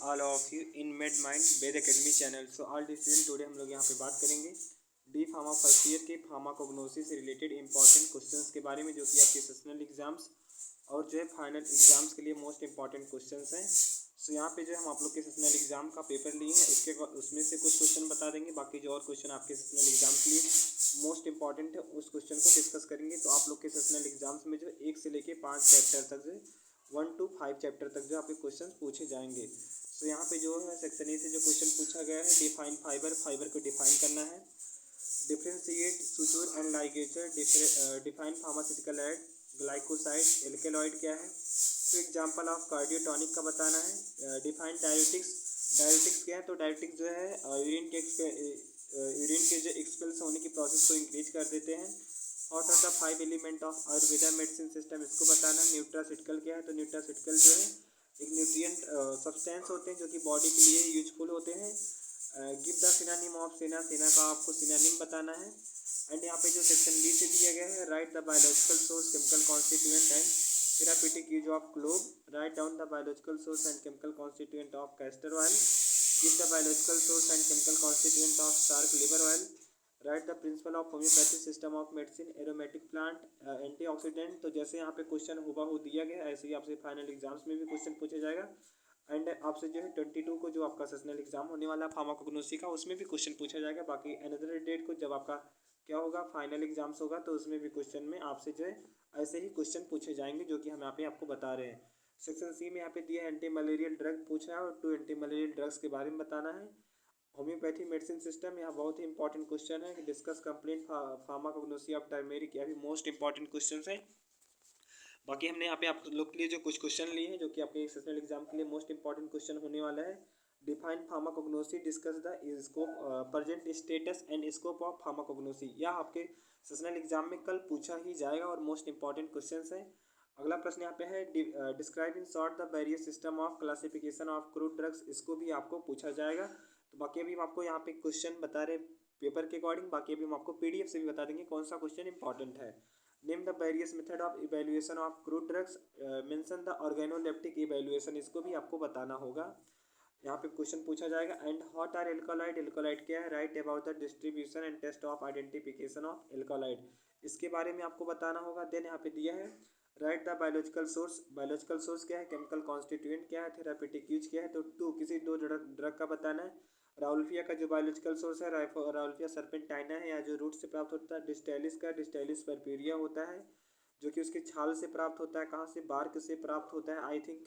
all of you in MedMind Ved academy channel. So all student today हम लोग यहाँ पे बात करेंगे डी फार्मा फर्स्ट ईयर के फार्माकोग्नोसिस से रिलेटेड इंपॉर्टेंट क्वेश्चंस के बारे में, जो कि आपके सेशनल एग्जाम्स और जो है फाइनल एग्जाम्स के लिए मोस्ट इंपॉर्टेंट क्वेश्चंस हैं। सो यहाँ पे जो हम आप लोग के सेशनल एग्जाम का पेपर लिए हैं उसमें से कुछ क्वेश्चन बता देंगे, बाकी जो और क्वेश्चन आपके सेशनल एग्जाम के लिए मोस्ट इंपॉर्टेंट है उस क्वेश्चन को डिस्कस करेंगे। तो आप लोग के सेशनल एग्जाम्स में जो 1 से लेके 5 चैप्टर तक जो 1 to 5 चैप्टर तक जो आपके क्वेश्चन पूछे जाएंगे। तो यहाँ पे जो है सेक्शन ए से जो क्वेश्चन पूछा गया है, डिफाइन फाइबर को डिफाइन करना है, differentiate suture and ligature, define pharmaceutical aid, glycoside, alkaloid क्या है, तो एग्जांपल ऑफ कार्डियोटॉनिक का बताना है, डिफाइन डायरेटिक्स क्या है, तो डायरेटिक्स जो है यूरिन के जो एक्सपेल्स होने की प्रोसेस को इंक्रीज कर देते हैं। What are the 5 element of Ayurveda medicine system, इसको बताना है। न्यूट्रासिटिकल क्या है, तो न्यूट्रासिटिकल जो है एक न्यूट्रिएंट सब्सटेंस होते हैं जो कि बॉडी के लिए यूजफुल होते हैं। गिव द सिनोनिम ऑफ सेना का आपको सिनोनिम बताना है। एंड यहाँ पे जो सेक्शन बी से दिया गया है, write the biological source, chemical constituent and therapeutic use of clove, write down the biological source and chemical constituent of castor oil, give the biological source and chemical constituent of shark liver oil, write the principle of homeopathy system of medicine, aromatic plant, antioxidant. तो जैसे यहाँ पे question हुबहू दिया गया ऐसे ही आपसे final exams में भी क्वेश्चन पूछा जाएगा। एंड आपसे जो है 22 को जो आपका सेशनल एग्जाम होने वाला है फार्माकोग्नोसी का, उसमें भी क्वेश्चन पूछा जाएगा। बाकी अनदर डेट को जब आपका क्या होगा फाइनल एग्जाम्स होगा, तो उसमें भी क्वेश्चन में आपसे जो है ऐसे ही क्वेश्चन पूछे जाएंगे, जो कि हम यहाँ पे आपको बता रहे हैं। सेक्शन सी में यहाँ पे दिया है एंटी मलेरियल ड्रग पूछा है और 2 एंटी मलेरियल ड्रग्स के बारे में बताना है। होम्योपैथी मेडिसिन सिस्टम, यहाँ बहुत ही इंपॉर्टेंट क्वेश्चन है। Discuss complete pharmacognosy of turmeric, यह भी मोस्ट इंपॉर्टेंट क्वेश्चन है। बाकी हमने यहाँ पे आप लोग के लिए जो कुछ क्वेश्चन लिए हैं, जो कि आपके सेशनल एग्जाम के लिए मोस्ट इंपॉर्टेंट क्वेश्चन होने वाला है। Define pharmacognosy, discuss the scope, present status and scope of pharmacognosy, यह आपके सेशनल एग्जाम में कल पूछा ही जाएगा और मोस्ट इंपॉर्टेंट क्वेश्चन है। अगला प्रश्न यहाँ पे है, describe in short the various system of classification of crude drugs, इसको भी आपको पूछा जाएगा। तो बाकी अभी हम आपको यहाँ पे क्वेश्चन बता रहे पेपर के अकॉर्डिंग, बाकी अभी हम आपको पीडीएफ से भी बता देंगे कौन सा क्वेश्चन इंपॉर्टेंट है। Name the various method of evaluation of crude drugs, mention the organoleptic evaluation, इसको भी आपको बताना होगा, यहाँ पे क्वेश्चन पूछा जाएगा। And what are alkaloid, alkaloid क्या है, write about the distribution and test of identification of alkaloid, इसके बारे में आपको बताना होगा। देन यहाँ पे दिया है, राइट द बायोलॉजिकल सोर्स क्या है, केमिकल कॉन्स्टिट्यूएंट क्या है, थेरापेटिक यूज क्या है, तो किसी दो ड्रग का बताना है। राउल्फिया का जो बायोलॉजिकल सोर्स है राउल्फिया सर्पेंटाइना है, या जो रूट से प्राप्त होता है। डिस्टेलिस परप्यूरिया होता है, जो कि उसके छाल से प्राप्त होता है। कहाँ से, बार्क से प्राप्त होता है आई थिंक।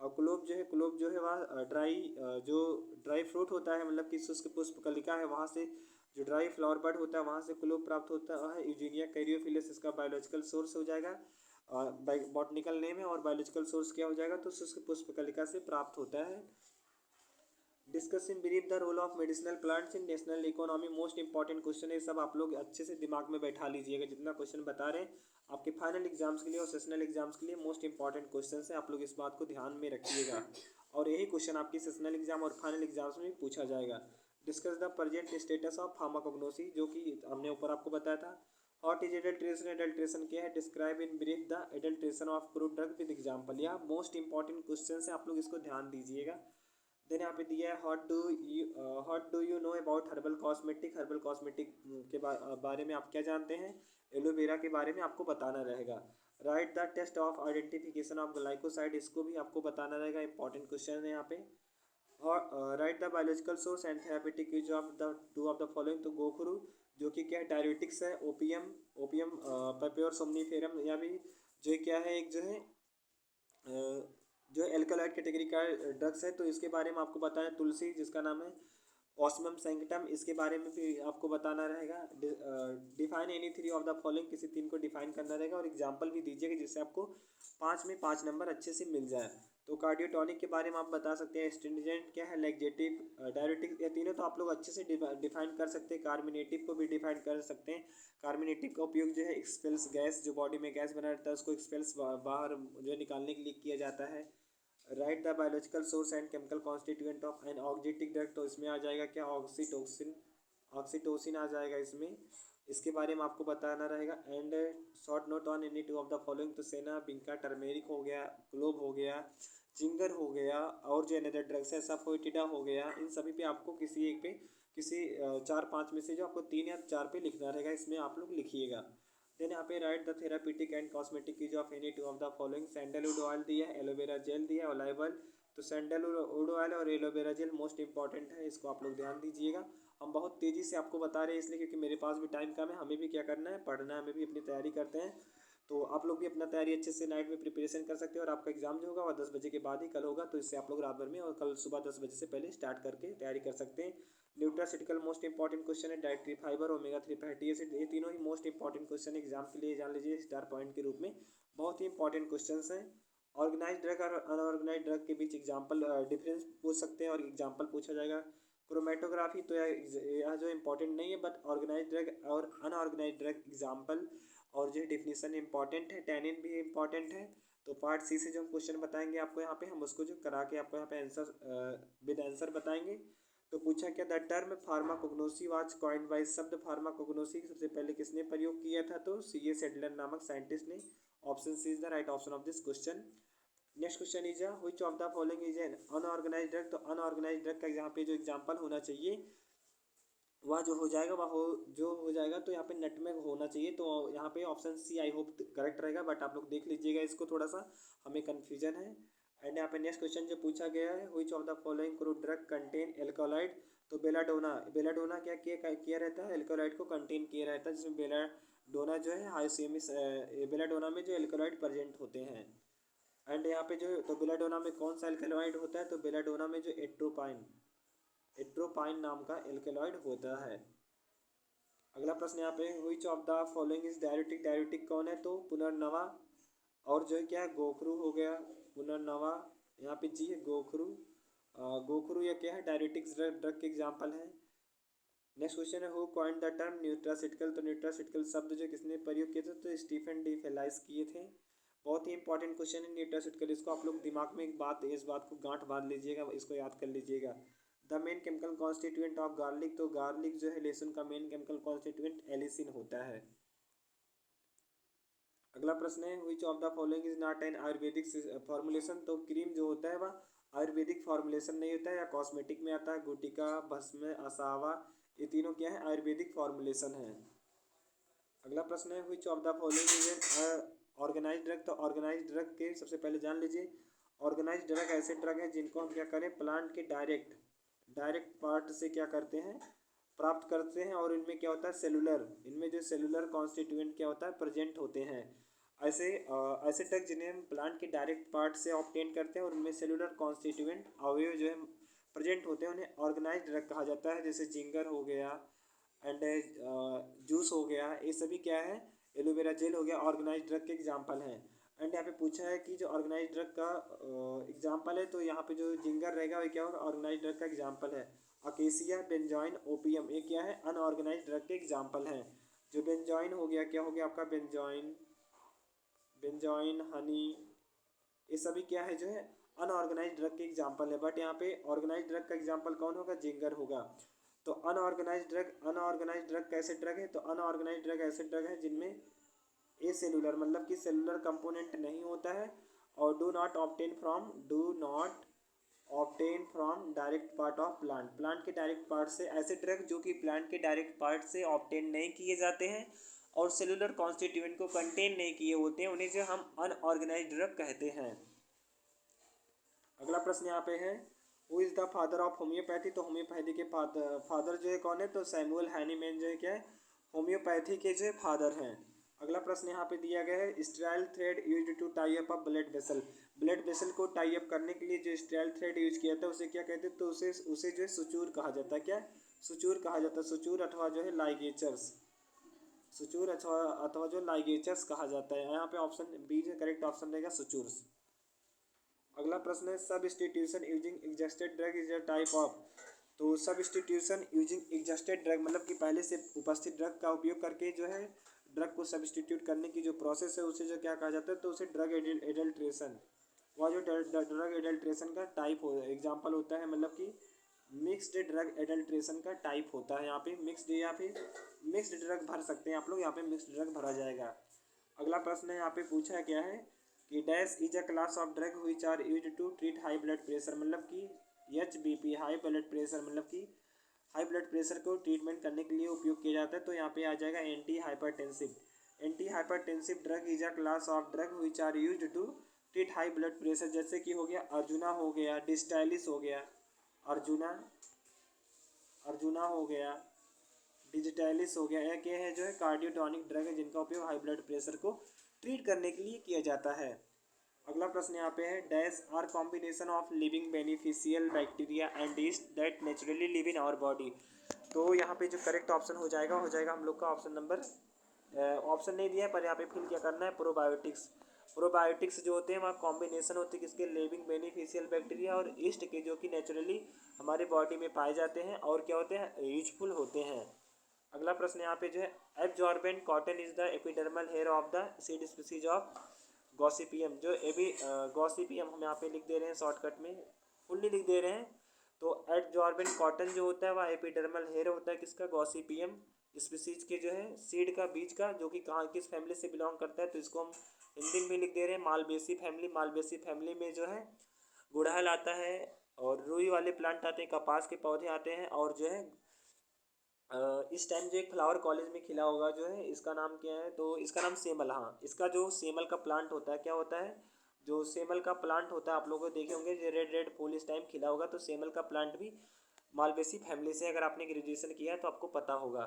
और क्लोव जो है वह ड्राई फ्रूट होता है, मतलब कि शुष्क पुष्प कलिका है, वहाँ से जो ड्राई फ्लावर बड होता है वहाँ से क्लोव प्राप्त होता है। यूजीनिया कैरियोफिलस इसका बायोलॉजिकल सोर्स हो जाएगा, बॉटनिकल नेम है, और बायोलॉजिकल सोर्स क्या हो जाएगा, तो शुष्क पुष्प कलिका से प्राप्त होता है। Discuss in brief the role of medicinal plants in national economy, most important question है, सब आप लोग अच्छे से दिमाग में बैठा लीजिएगा। जितना क्वेश्चन बता रहे हैं आपके फाइनल एग्जाम्स के लिए और सेशनल एग्जाम्स के लिए मोस्ट इंपॉर्टेंट क्वेश्चन है, आप लोग इस बात को ध्यान में रखिएगा। और यही क्वेश्चन आपकी सेशनल एग्जाम और फाइनल एग्जाम्स में पूछा जाएगा। Discuss the present status of pharmacognosy, जो कि हमने ऊपर आपको बताया था। व्हाट इज एडल्ट्रेशन, एडल्ट्रेशन क्या है, describe in brief the adulteration of crude drug with example, यह मोस्ट इंपॉर्टेंट क्वेश्चन है, आप लोग इसको ध्यान दीजिएगा। देन यहाँ पे दिया है, what do you know about herbal cosmetic के बारे में आप क्या जानते हैं, एलोवेरा के बारे में आपको बताना रहेगा। Write the test of identification of glycoside, इसको भी आपको बताना रहेगा, इंपॉर्टेंट क्वेश्चन है यहाँ पे। और right the biological source and therapeutic use of the two of the following, तो गो थ्रू, जो कि क्या है डायरेटिक्स है, ओपियम पेपियोर सोमनीफेरम, या भी जो क्या है एक जो है जो एल्कलॉइड कैटेगरी का ड्रग्स है, तो इसके बारे में आपको बताना है। तुलसी, जिसका नाम है ऑस्मियम सैंक्टम, इसके बारे में भी आपको बताना रहेगा। Define any 3 of the following, किसी 3 को डिफाइन करना रहेगा, और एग्जांपल भी दीजिएगा जिससे आपको 5 में 5 नंबर अच्छे से मिल जाए। तो कार्डियोटॉनिक के बारे में आप बता सकते हैं। स्ट्रिंजेंट क्या है, लैक्सेटिव, डायरेटिक, ये तीनों तो आप लोग अच्छे से डिफाइन कर सकते हैं। कार्मिनेटिव को भी डिफाइन कर सकते हैं। कार्मिनेटिव का उपयोग जो है एक्सपेल्स गैस, जो बॉडी में गैस बना रहता है उसको एक्सपेल्स बाहर जो निकालने के लिए किया जाता है। Write the biological source and chemical constituent of an oxytocic drug, तो इसमें आ जाएगा क्या, ऑक्सीटोसिन आ जाएगा इसमें, इसके बारे में आपको बताना रहेगा। And short note on any 2 of the following, तो सेना, बिंका, टर्मेरिक हो गया, क्लोव हो गया, जिंगर हो गया और जो अनदर ड्रग्स है सफोटिडा हो गया, इन सभी पे आपको किसी एक पे किसी 4-5 में से जो आपको 3 या 4 पे लिखना रहेगा, इसमें आप लोग लिखिएगा। देन यहाँ पे right the therapeutic and cosmetic use of any two of the following. Sandalwood oil दिया है, एलोवेरा जेल दिया है, ऑलिव ऑयल। तो सैंडलवुड ऑयल और एलोवेरा जेल मोस्ट इंपॉर्टेंट है, इसको आप लोग ध्यान दीजिएगा। हम बहुत तेज़ी से आपको बता रहे हैं इसलिए क्योंकि मेरे पास भी टाइम कम है, हमें भी क्या करना है, पढ़ना है, हमें भी अपनी तैयारी करते हैं। तो आप लोग भी अपना तैयारी अच्छे से नाइट में प्रिपरेशन कर सकते हैं। और आपका एग्जाम जो होगा वह 10 बजे के बाद ही कल होगा, तो इससे आप लोग रात भर में और कल सुबह 10 बजे से पहले स्टार्ट करके तैयारी कर सकते हैं। न्यूट्रासिटिकल मोस्ट इंपॉर्टेंट क्वेश्चन है, dietary fibre, omega 3 fatty acid, ये तीनों ही मोस्ट इंपॉर्टेंट क्वेश्चन एग्जाम के लिए जान लीजिए स्टार पॉइंट के रूप में, बहुत ही इंपॉर्टेंट क्वेश्चन हैं। ऑर्गेनाइज ड्रग और अनऑर्गेनाइज ड्रग के बीच एग्जाम्पल डिफरेंस पूछ सकते हैं और एग्जाम्पल पूछा जाएगा। क्रोमेटोग्राफी तो यह जो इंपॉर्टेंट नहीं है, बट ऑर्गेनाइज ड्रग और अनऑर्गेनाइज ड्रग एग्जाम्पल और जो डेफिनेशन इंपॉर्टेंट है, टैनिन भी इंपॉर्टेंट है। तो पार्ट सी से जो हम क्वेश्चन बताएंगे आपको यहाँ पे, हम उसको जो करा के आपको यहाँ पे आंसर विद आंसर बताएंगे। तो पूछा क्या, the term pharmacognosy was coined bye, शब्द फार्माकोग्नोसी सबसे पहले किसने प्रयोग किया था, तो C.S. एडलर नामक साइंटिस्ट ने। Option C is the right option of this question. Next question is which of the following is an unorganised drug. तो अनऑर्गेनाइज ड्रग का यहाँ पे जो एग्जाम्पल होना चाहिए वह जो हो जाएगा जो हो जाएगा, तो यहाँ पे नटमेग होना चाहिए। तो यहाँ पे option C I hope correct रहेगा, बट आप लोग देख लीजिएगा इसको, थोड़ा सा हमें कन्फ्यूजन है। एंड यहाँ पे नेक्स्ट क्वेश्चन जो पूछा गया है, which of the following crude drug contain alkaloid. तो बेलाडोना क्या किया रहता है, एल्कोलाइड को कंटेन किया रहता है, जिसमें बेलाडोना जो है हाइसेमिस, बेलाडोना में जो एल्कोलाइड प्रेजेंट होते हैं। एंड यहाँ पे जो, तो बेलाडोना में कौन सा एल्कोलाइड होता है, तो बेलाडोना में जो एट्रोपाइन नाम का एल्कोलाइड होता है। अगला प्रश्न यहाँ पे, which of the following is diuretic. Diuretic कौन है, तो पुनर्नवा और जो है क्या है, गोखरू हो गया। पुनर्नवा यहाँ पे जी है, गोखरू या क्या है, डायरेटिक्स ड्रग के एग्जाम्पल है। नेक्स्ट क्वेश्चन है, who coined the term nutraceutical. तो न्यूट्रासिटिकल शब्द जो किसने प्रयोग किए थे, तो स्टीफन डी फेलाइस किए थे। बहुत ही इंपॉर्टेंट क्वेश्चन है न्यूट्रासिटिकल, इसको आप लोग दिमाग में इस बात को गांठ बांध लीजिएगा, इसको याद कर लीजिएगा। The main chemical constituent of garlic. तो गार्लिक जो है लहसुन का मेन केमिकल कॉन्स्टिट्यूएंट एलिसिन होता है। अगला प्रश्न है, which of the following is not an Ayurvedic formulation. तो क्रीम जो होता है वह आयुर्वेदिक फॉर्मुलेशन नहीं होता है, या कॉस्मेटिक में आता है। गुटिका, भस्म, असावा, ये तीनों क्या है, आयुर्वेदिक फॉर्मुलेशन है। अगला प्रश्न है, which of the following is an organised drug. तो ऑर्गेनाइज ड्रग के सबसे पहले जान लीजिए, ऑर्गेनाइज ड्रग ऐसे ड्रग है जिनको हम क्या करें, प्लांट के डायरेक्ट पार्ट से क्या करते हैं, प्राप्त करते हैं। और इनमें क्या होता है, इनमें जो सेलुलर कॉन्स्टिट्यूएंट क्या होता है, प्रेजेंट होते हैं। ऐसे ड्रग जिन्हें हम प्लांट के डायरेक्ट पार्ट से ऑब्टेन करते हैं और उनमें सेलुलर कॉन्स्टिट्यूएंट अवयव जो है प्रेजेंट होते हैं, उन्हें ऑर्गेनाइज ड्रग कहा जाता है। जैसे जिंगर हो गया एंड जूस हो गया, ये सभी क्या है, एलोवेरा जेल हो गया, ऑर्गेनाइज ड्रग के एग्जाम्पल हैं। एंड यहाँ पे पूछा है कि जो ऑर्गेनाइज ड्रग का एग्जाम्पल है, तो यहाँ पे जो जिंगर रहेगा वो क्या होगा, ऑर्गेनाइज ड्रग का एग्जाम्पल है। अकेसिया, बेंजॉइन, ओपियम, ये क्या है, अनऑर्गेनाइज ड्रग के एग्जाम्पल हैं। जो बेंजॉइन हो गया, क्या हो गया आपका, बेंजॉइन, हनी, ये सभी क्या है, जो है अनऑर्गेनाइज ड्रग के एग्जाम्पल है। बट यहाँ पे ऑर्गेनाइज ड्रग का एग्जाम्पल कौन होगा, जिंगर होगा। तो अनऑर्गेनाइज ड्रग कैसे ड्रग है, तो अनऑर्गेनाइज ड्रग ऐसे ड्रग है जिनमें ए सेलुलर मतलब कि सेलुलर कंपोनेंट नहीं होता है, और do not obtain from direct part of plant के डायरेक्ट पार्ट से। ऐसे ड्रग जो कि प्लांट के डायरेक्ट पार्ट से ऑब्टेन नहीं किए जाते हैं और सेलुलर कॉन्स्टिट्यूएंट को कंटेन नहीं किए होते हैं, उन्हें जो हम अनऑर्गेनाइज ड्रग कहते हैं। अगला प्रश्न यहाँ पे है, who is the father of homeopathy. तो होम्योपैथी के फादर जो है कौन है, तो सैमुअल हैनीमैन जो है क्या है, होम्योपैथी के जो फादर हैं। अगला प्रश्न यहाँ पे दिया गया है, sterile thread used to tie up a blood vessel को टाई अप करने के लिए जो स्टेराइल थ्रेड यूज किया था उसे क्या कहते हैं, तो उसे जो है सुचूर कहा जाता है। क्या सुचूर कहा जाता है, सुचूर अथवा जो है लाइगेचर्स, सुचूर अथवा जो लाइगेचर्स कहा जाता है। यहाँ पे ऑप्शन बी जो करेक्ट ऑप्शन रहेगा, सुचूर्स। अगला प्रश्न है, substitution using exhausted drug is a type of. तो सब्स्टिट्यूशन यूजिंग एग्जस्टेड ड्रग मतलब कि पहले से उपस्थित ड्रग का उपयोग करके जो है ड्रग को सब्स्टिट्यूट करने की जो प्रोसेस है उसे जो क्या कहा जाता है, तो उसे ड्रग एडल्ट्रेशन। वह जो ड्रग एडल्ट्रेशन का टाइप हो एग्जाम्पल होता है, मतलब कि मिक्स्ड ड्रग एडल्ट्रेशन का टाइप होता है। यहाँ पे मिक्स्ड या फिर मिक्स्ड ड्रग भर सकते हैं आप लोग, यहाँ पे मिक्स्ड ड्रग भरा जाएगा। अगला प्रश्न है, यहाँ पे पूछा क्या है कि dash is a class of drug which are use to treat high blood pressure, मतलब कि HBP हाई ब्लड प्रेशर, मतलब कि हाई ब्लड प्रेशर को ट्रीटमेंट करने के लिए उपयोग किया जाता है। तो यहाँ पे आ जाएगा anti hypertensive. Anti hypertensive drug is a class of drug which are use to treat high blood pressure, जैसे कि हो गया अर्जुना हो गया, डिस्टाइलिस हो गया, अर्जुना अर्जुना हो गया, डिजिटैलिस हो गया। एक ये है जो है कार्डियोटॉनिक ड्रग है जिनका उपयोग हाई ब्लड प्रेशर को ट्रीट करने के लिए किया जाता है। अगला प्रश्न यहाँ पे है dash are combination of living beneficial bacteria and yeast that naturally live in our body. तो यहाँ पे जो करेक्ट ऑप्शन हो जाएगा हम लोग का ऑप्शन नंबर, ऑप्शन नहीं दिया है पर यहाँ पे फिल क्या करना है, प्रोबायोटिक्स। प्रोबायोटिक्स जो होते हैं वहाँ कॉम्बिनेशन होती है किसके, लिविंग बेनिफिशियल बैक्टीरिया और ईस्ट के, जो कि नेचुरली हमारे बॉडी में पाए जाते हैं और क्या होते हैं, यूजफुल होते हैं। अगला प्रश्न यहाँ पे जो है absorbent cotton is the epidermal hair of the seed species of gossypium. जो गॉसिपियम हम यहाँ पे लिख दे रहे हैं शॉर्टकट में, फुल्ली लिख दे रहे हैं। तो एब्जॉर्बेंट कॉटन जो होता है वह एपिडर्मल हेयर होता है किसका, गॉसिपियम स्पीसीज के जो है सीड का, बीज का, जो कि कहाँ किस फैमिली से बिलोंग करता है। तो इसको हम हिंदी में लिख दे रहे हैं मालवेसी फैमिली। मालवेसी फैमिली में जो है गुड़हल आता है और रुई वाले प्लांट आते हैं, कपास के पौधे आते हैं, और जो है इस टाइम जो एक फ्लावर कॉलेज में खिला होगा जो है, इसका नाम क्या है, तो इसका नाम सेमल। हाँ, इसका जो सेमल का प्लांट होता है, क्या होता है, जो सेमल का प्लांट होता है आप लोगों को देखे होंगे जो रेड रेड फूल इस टाइम खिला होगा, तो सेमल का प्लांट भी मालवेसी फैमिली से, अगर आपने ग्रेजुएशन किया है तो आपको पता होगा।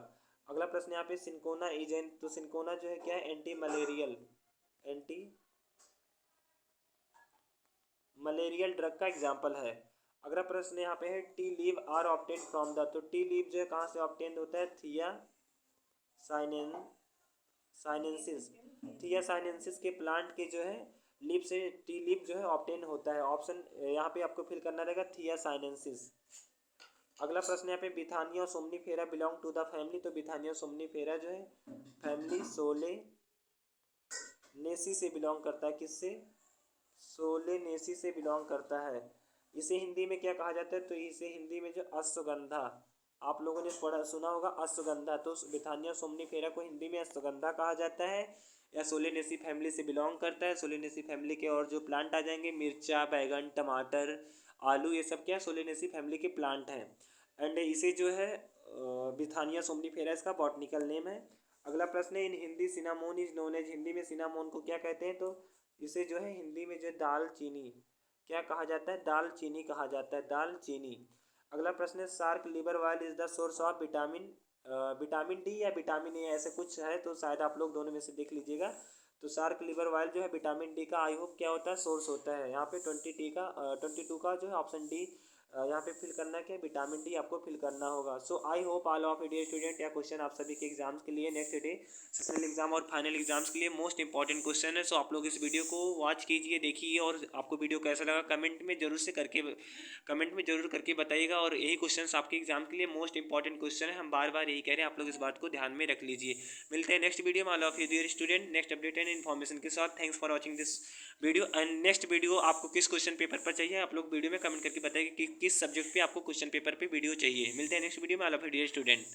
अगला प्रश्न यहाँ पे सिंकोना एजेंट, तो सिंकोना जो है क्या है, एंटी मलेरियल ड्रग का एग्जाम्पल है। अगला प्रश्न यहाँ पे है tea leave are obtain from the, तो टी लीव जो है कहाँ से ऑब्टेन होता है, थिया साइनेंसिस। थिया साइनेंसिस के प्लांट के जो है लीव से टी लीव जो है ऑब्टेन होता है। ऑप्शन यहाँ पे आपको फिल करना रहेगा थिया साइनेंसिस। अगला प्रश्न यहाँ पे Withania somnifera belong to the family, तो बिथानिया सोमनीफेरा जो है फैमिली सोलेनेसी से बिलोंग करता है, किससे, सोलेनेसी से बिलोंग करता है। इसे हिंदी में क्या कहा जाता है, तो इसे हिंदी में जो अश्वगंधा, आप लोगों ने पढ़ा सुना होगा अश्वगंधा, तो बिथानिया सोमनीफेरा को हिंदी में अश्वगंधा कहा जाता है, या सोलेनेसी फैमिली से बिलोंग करता है। सोलेनेसी फैमिली के और जो प्लांट आ जाएंगे, मिर्चा, बैगन, टमाटर, आलू, ये सब क्या सोलेनेसी फैमिली के प्लांट हैं। एंड इसे जो है बिथानिया सोमनीफेरा इसका बॉटनिकल नेम है। अगला प्रश्न है in Hindi cinnamon is known as, Hindi में सिनामोन को क्या कहते हैं, तो इसे जो है हिंदी में जो दाल चीनी क्या कहा जाता है, दाल चीनी कहा जाता है, दाल चीनी। अगला प्रश्न है shark liver oil is the source of vitamin D या विटामिन ए, ऐसे कुछ है, तो शायद आप लोग दोनों में से देख लीजिएगा। तो शार्क लिवर ऑयल जो है विटामिन डी का आई होप क्या होता है, सोर्स होता है। यहाँ पे 22 का जो है ऑप्शन डी यहाँ पे फिल करना है, क्या विटामिन डी आपको फिल करना होगा। So I hope all of dear student, या क्वेश्चन आप सभी के एग्जाम्स के लिए नेक्स्ट डे सेशनल एग्जाम और फाइनल एग्जाम्स के लिए मोस्ट इंपॉर्टेंट क्वेश्चन है। सो आप लोग इस वीडियो को वॉच कीजिए, देखिए, और आपको वीडियो कैसा लगा कमेंट में जरूर करके बताइएगा। और यही क्वेश्चन आपके एग्जाम के लिए मोस्ट इंपॉर्टेंट क्वेश्चन है, हम बार बार यही कह रहे हैं, आप लोग इस बात को ध्यान में रख लीजिए। मिलते हैं नेक्स्ट वीडियो में all of you dear student next update and information के साथ। Thanks for watching this video. And next video आपको किस क्वेश्चन पेपर पर चाहिए, आप लोग वीडियो में कमेंट करके बताइए कि किस सब्जेक्ट पे आपको क्वेश्चन पेपर पे वीडियो चाहिए। मिलते हैं नेक्स्ट वीडियो में all of you dear student.